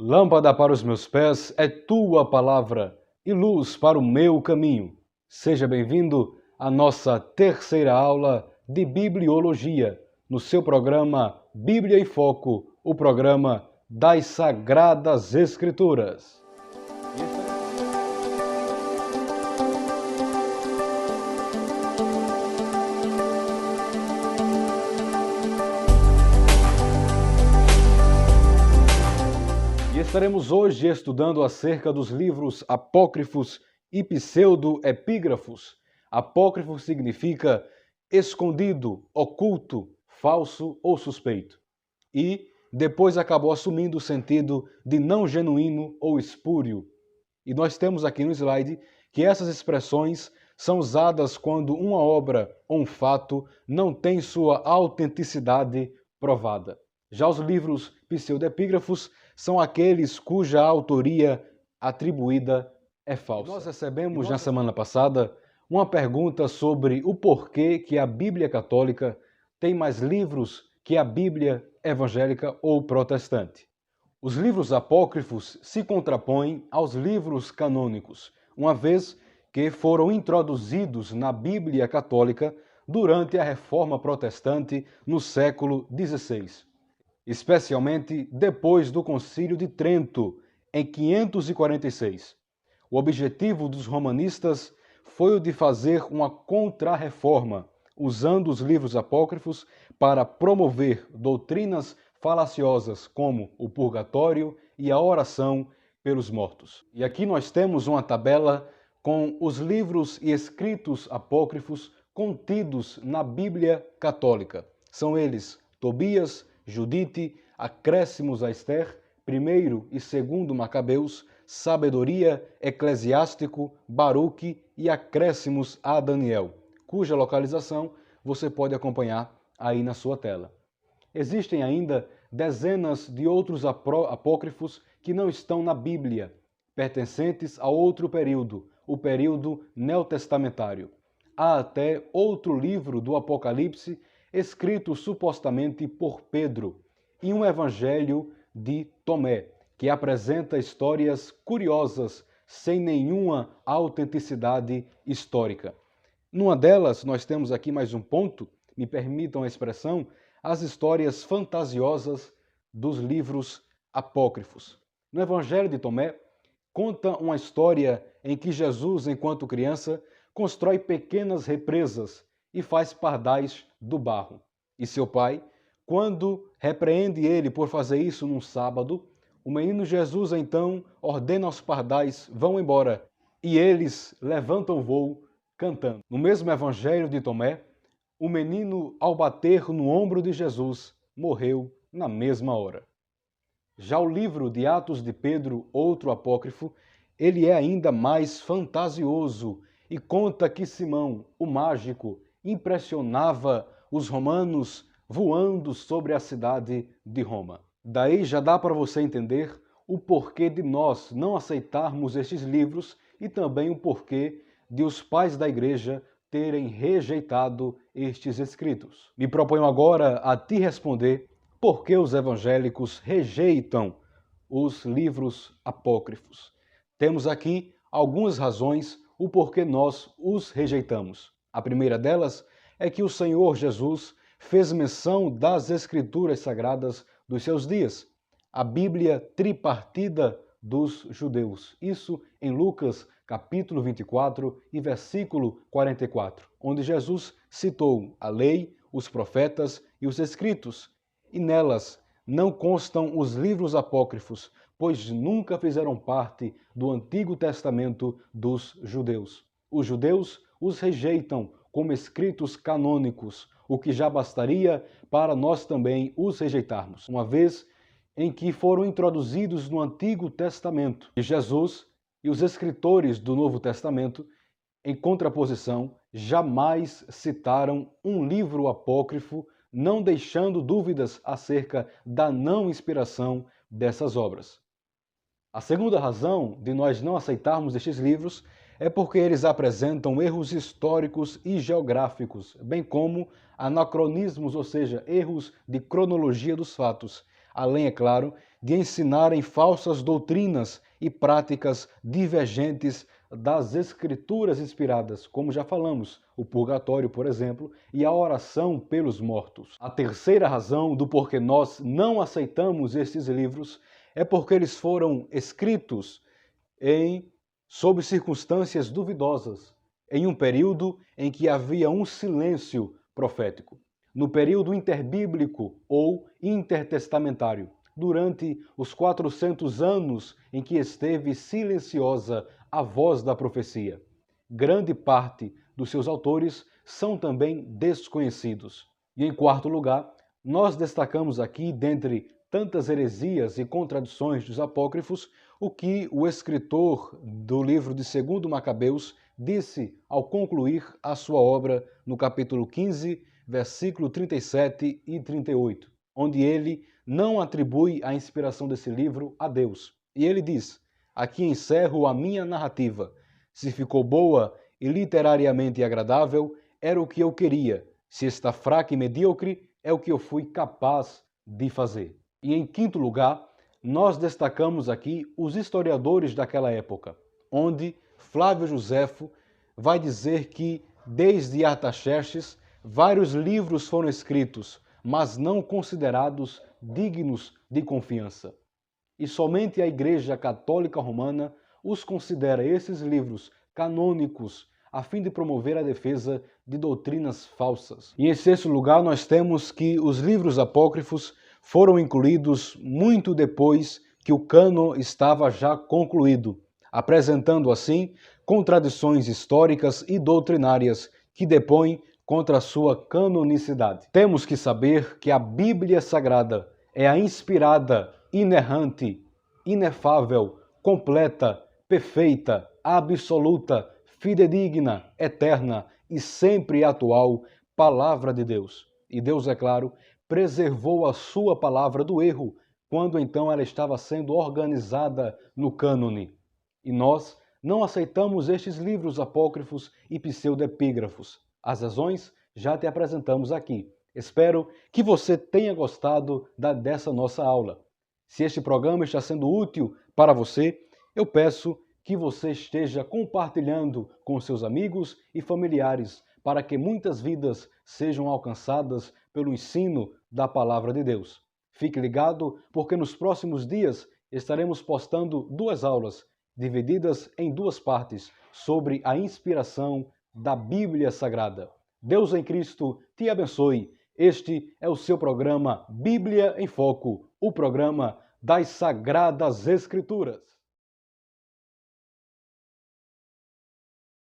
Lâmpada para os meus pés é tua palavra e luz para o meu caminho. Seja bem-vindo à nossa terceira aula de Bibliologia, no seu programa Bíblia em Foco, o programa das Sagradas Escrituras. Estaremos hoje estudando acerca dos livros apócrifos e pseudo-epígrafos. Apócrifo significa escondido, oculto, falso ou suspeito. E depois acabou assumindo o sentido de não genuíno ou espúrio. E nós temos aqui no slide que essas expressões são usadas quando uma obra ou um fato não tem sua autenticidade provada. Já os livros pseudoepígrafos são aqueles cuja autoria atribuída é falsa. Nós recebemos na semana passada uma pergunta sobre o porquê que a Bíblia Católica tem mais livros que a Bíblia evangélica ou protestante. Os livros apócrifos se contrapõem aos livros canônicos, uma vez que foram introduzidos na Bíblia Católica durante a Reforma Protestante no século XVI. Especialmente depois do Concílio de Trento, em 546. O objetivo dos romanistas foi o de fazer uma contra-reforma, usando os livros apócrifos para promover doutrinas falaciosas como o purgatório e a oração pelos mortos. E aqui nós temos uma tabela com os livros e escritos apócrifos contidos na Bíblia Católica. São eles Tobias, Judite, Acréscimos a Esther, 1º e 2º Macabeus, Sabedoria, Eclesiástico, Baruque e Acréscimos a Daniel, cuja localização você pode acompanhar aí na sua tela. Existem ainda dezenas de outros apócrifos que não estão na Bíblia, pertencentes a outro período, o período neotestamentário. Há até outro livro do Apocalipse escrito supostamente por Pedro, e um evangelho de Tomé, que apresenta histórias curiosas, sem nenhuma autenticidade histórica. Numa delas, nós temos aqui mais um ponto, me permitam a expressão, as histórias fantasiosas dos livros apócrifos. No evangelho de Tomé, conta uma história em que Jesus, enquanto criança, constrói pequenas represas e faz pardais do barro. E seu pai, quando repreende ele por fazer isso num sábado, o menino Jesus então ordena aos pardais: vão embora, e eles levantam voo cantando. No mesmo evangelho de Tomé, o menino, ao bater no ombro de Jesus, morreu na mesma hora. Já o livro de Atos de Pedro, outro apócrifo, ele é ainda mais fantasioso e conta que Simão, o mágico, impressionava os romanos voando sobre a cidade de Roma. Daí já dá para você entender o porquê de nós não aceitarmos estes livros e também o porquê de os pais da igreja terem rejeitado estes escritos. Me proponho agora a te responder por que os evangélicos rejeitam os livros apócrifos. Temos aqui algumas razões o porquê nós os rejeitamos. A primeira delas é que o Senhor Jesus fez menção das Escrituras Sagradas dos seus dias, a Bíblia tripartida dos judeus. Isso em Lucas, capítulo 24 e versículo 44, onde Jesus citou a lei, os profetas e os escritos, e nelas não constam os livros apócrifos, pois nunca fizeram parte do Antigo Testamento dos judeus. Os judeus os rejeitam como escritos canônicos, o que já bastaria para nós também os rejeitarmos, uma vez em que foram introduzidos no Antigo Testamento. E Jesus e os escritores do Novo Testamento, em contraposição, jamais citaram um livro apócrifo, não deixando dúvidas acerca da não inspiração dessas obras. A segunda razão de nós não aceitarmos estes livros é porque eles apresentam erros históricos e geográficos, bem como anacronismos, ou seja, erros de cronologia dos fatos, além, é claro, de ensinarem falsas doutrinas e práticas divergentes das Escrituras inspiradas, como já falamos, o purgatório, por exemplo, e a oração pelos mortos. A terceira razão do porquê nós não aceitamos estes livros é porque eles foram escritos sob circunstâncias duvidosas, em um período em que havia um silêncio profético, no período interbíblico ou intertestamentário, durante os 400 anos em que esteve silenciosa a voz da profecia. Grande parte dos seus autores são também desconhecidos. E em quarto lugar, nós destacamos aqui, dentre tantas heresias e contradições dos apócrifos, o que o escritor do livro de 2 Macabeus disse ao concluir a sua obra no capítulo 15, versículo 37 e 38, onde ele não atribui a inspiração desse livro a Deus. E ele diz: aqui encerro a minha narrativa. Se ficou boa e literariamente agradável, era o que eu queria. Se está fraca e medíocre, é o que eu fui capaz de fazer. E em quinto lugar, nós destacamos aqui os historiadores daquela época, onde Flávio Joséfo vai dizer que, desde Artaxerxes, vários livros foram escritos, mas não considerados dignos de confiança. E somente a Igreja Católica Romana os considera esses livros canônicos, a fim de promover a defesa de doutrinas falsas. E em sexto lugar, nós temos que os livros apócrifos foram incluídos muito depois que o cânon estava já concluído, apresentando assim contradições históricas e doutrinárias que depõem contra a sua canonicidade. Temos que saber que a Bíblia Sagrada é a inspirada, inerrante, inefável, completa, perfeita, absoluta, fidedigna, eterna e sempre atual Palavra de Deus. E Deus, é claro, preservou a sua palavra do erro, quando então ela estava sendo organizada no cânone. E nós não aceitamos estes livros apócrifos e pseudepígrafos. As razões já te apresentamos aqui. Espero que você tenha gostado dessa nossa aula. Se este programa está sendo útil para você, eu peço que você esteja compartilhando com seus amigos e familiares, para que muitas vidas sejam alcançadas pelo ensino da Palavra de Deus. Fique ligado, porque nos próximos dias estaremos postando 2 aulas, divididas em 2 partes, sobre a inspiração da Bíblia Sagrada. Deus em Cristo te abençoe. Este é o seu programa Bíblia em Foco, o programa das Sagradas Escrituras.